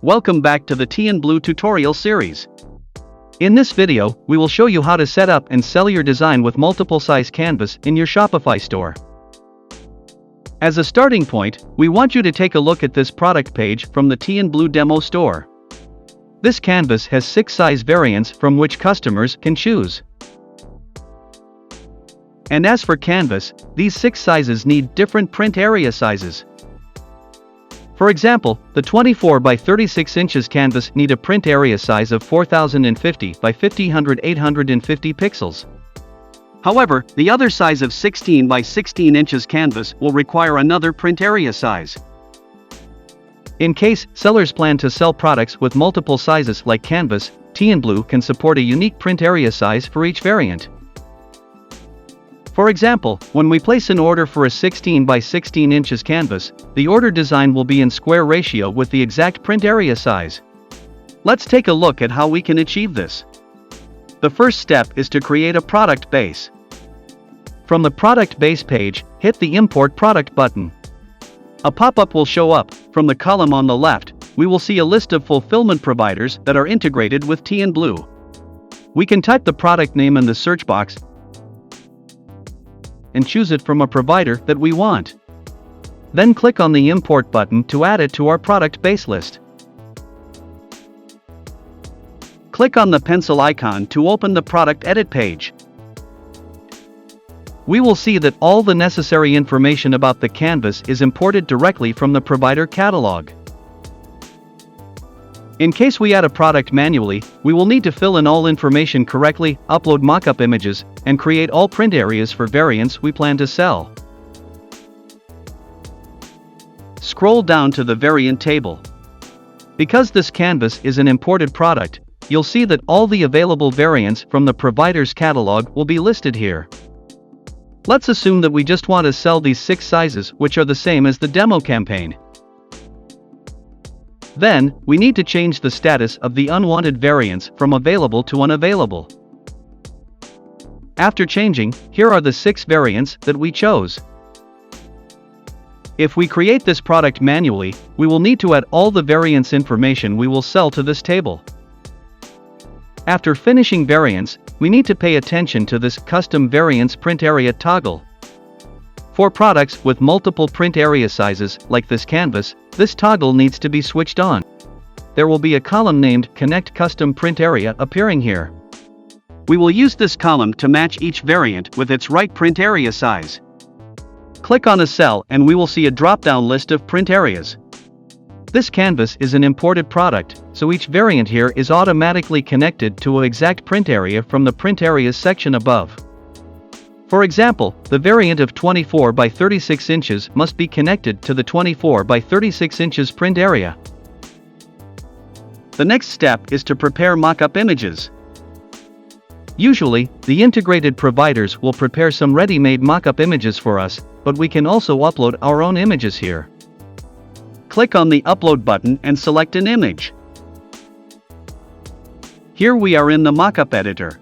Welcome back to the Teeinblue tutorial series. In this video, we will show you how to set up and sell your design with multiple size canvas in your Shopify store. As a starting point, we want you to take a look at this product page from the Teeinblue demo store. This canvas has 6 size variants from which customers can choose. And as for canvas, these 6 sizes need different print area sizes. For example, the 24 by 36 inches canvas need a print area size of 4050 by 850 pixels. However, the other size of 16 by 16 inches canvas will require another print area size. In case sellers plan to sell products with multiple sizes like canvas, Teeinblue can support a unique print area size for each variant. For example, when we place an order for a 16 by 16 inches canvas, the order design will be in square ratio with the exact print area size. Let's take a look at how we can achieve this. The first step is to create a product base. From the product base page, hit the Import Product button. A pop-up will show up. From the column on the left, we will see a list of fulfillment providers that are integrated with Teeinblue. We can type the product name in the search box and choose it from a provider that we want. Then click on the Import button to add it to our product base list. Click on the pencil icon to open the product edit page. We will see that all the necessary information about the canvas is imported directly from the provider catalog. In case we add a product manually, we will need to fill in all information correctly, upload mockup images, and create all print areas for variants we plan to sell. Scroll down to the variant table. Because this canvas is an imported product, you'll see that all the available variants from the provider's catalog will be listed here. Let's assume that we just want to sell these 6 sizes, which are the same as the demo campaign. Then, we need to change the status of the unwanted variants from available to unavailable. After changing, here are the 6 variants that we chose. If we create this product manually, we will need to add all the variants information we will sell to this table. After finishing variants, we need to pay attention to this Custom Variants Print Area toggle. For products with multiple print area sizes, like this canvas, this toggle needs to be switched on. There will be a column named Connect Custom Print Area appearing here. We will use this column to match each variant with its right print area size. Click on a cell and we will see a drop-down list of print areas. This canvas is an imported product, so each variant here is automatically connected to an exact print area from the Print Areas section above. For example, the variant of 24 by 36 inches must be connected to the 24 by 36 inches print area. The next step is to prepare mockup images. Usually, the integrated providers will prepare some ready-made mockup images for us, but we can also upload our own images here. Click on the Upload button and select an image. Here we are in the mockup editor.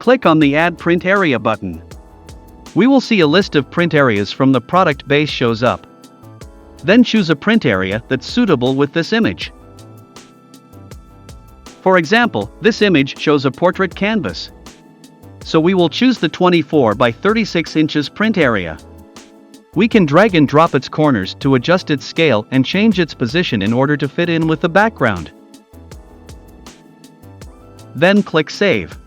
Click on the Add Print Area button. We will see a list of print areas from the product base shows up. Then choose a print area that's suitable with this image. For example, this image shows a portrait canvas. So we will choose the 24 by 36 inches print area. We can drag and drop its corners to adjust its scale and change its position in order to fit in with the background. Then click Save.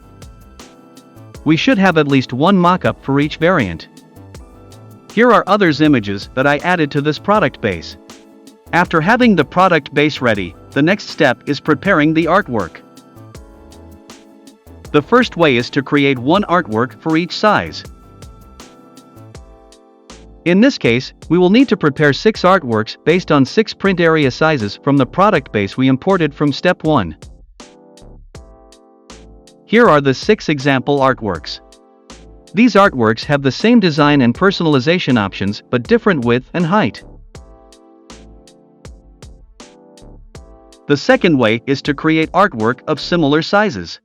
We should have at least one mockup for each variant. Here are others images that I added to this product base. After having the product base ready, the next step is preparing the artwork. The first way is to create one artwork for each size. In this case, we will need to prepare 6 artworks based on 6 print area sizes from the product base we imported from step 1. Here are the 6 example artworks. These artworks have the same design and personalization options but different width and height. The second way is to create artwork of similar sizes.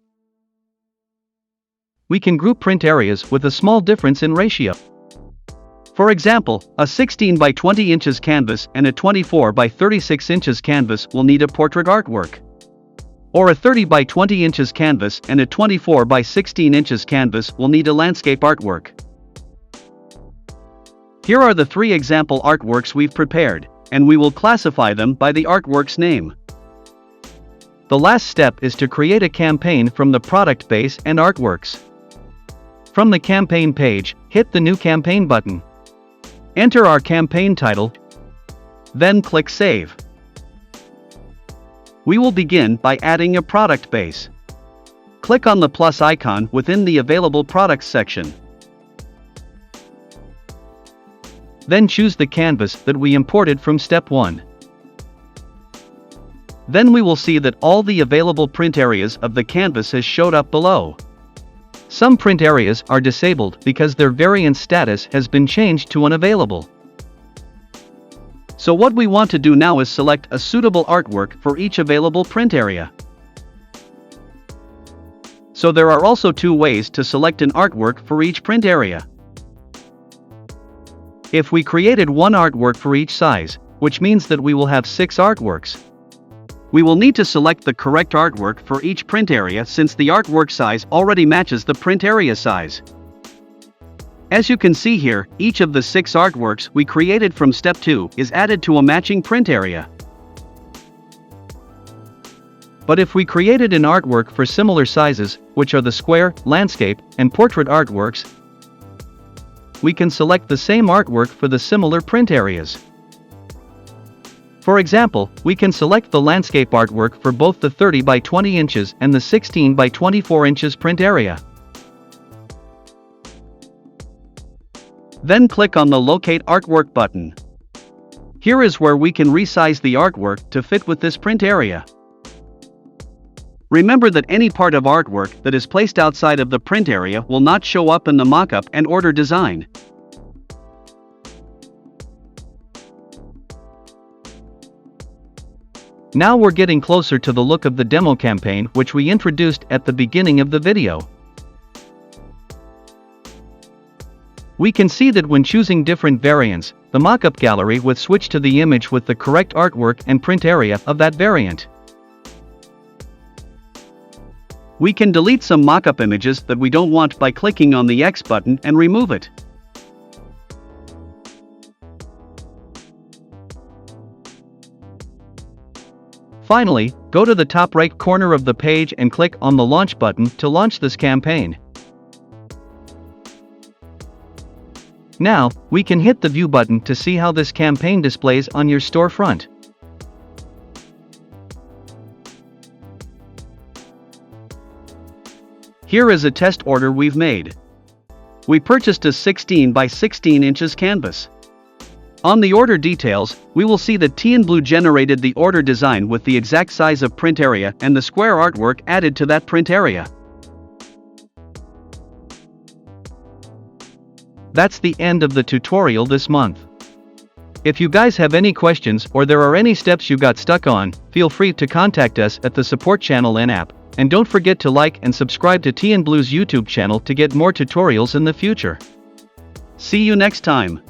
We can group print areas with a small difference in ratio. For example, a 16 by 20 inches canvas and a 24 by 36 inches canvas will need a portrait artwork. Or a 30 by 20 inches canvas and a 24 by 16 inches canvas will need a landscape artwork. Here are the 3 example artworks we've prepared, and we will classify them by the artwork's name. The last step is to create a campaign from the product base and artworks. From the campaign page, hit the New Campaign button. Enter our campaign title, then click Save. We will begin by adding a product base. Click on the plus icon within the Available Products section. Then choose the canvas that we imported from step 1. Then we will see that all the available print areas of the canvas has showed up below. Some print areas are disabled because their variance status has been changed to unavailable. So what we want to do now is select a suitable artwork for each available print area. So there are also 2 ways to select an artwork for each print area. If we created one artwork for each size, which means that we will have 6 artworks, we will need to select the correct artwork for each print area since the artwork size already matches the print area size. As you can see here, each of the 6 artworks we created from step 2 is added to a matching print area. But if we created an artwork for similar sizes, which are the square, landscape, and portrait artworks, we can select the same artwork for the similar print areas. For example, we can select the landscape artwork for both the 30 by 20 inches and the 16 by 24 inches print area. Then click on the Locate Artwork button. Here is where we can resize the artwork to fit with this print area. Remember that any part of artwork that is placed outside of the print area will not show up in the mockup and order design. Now we're getting closer to the look of the demo campaign which we introduced at the beginning of the video. We can see that when choosing different variants, the mockup gallery will switch to the image with the correct artwork and print area of that variant. We can delete some mockup images that we don't want by clicking on the X button and remove it. Finally, go to the top right corner of the page and click on the Launch button to launch this campaign. Now, we can hit the View button to see how this campaign displays on your storefront. Here is a test order we've made. We purchased a 16 by 16 inches canvas. On the order details, we will see that Teeinblue generated the order design with the exact size of print area and the square artwork added to that print area. That's the end of the tutorial this month. If you guys have any questions or there are any steps you got stuck on, feel free to contact us at the support channel and app, and don't forget to like and subscribe to Teeinblue's YouTube channel to get more tutorials in the future. See you next time.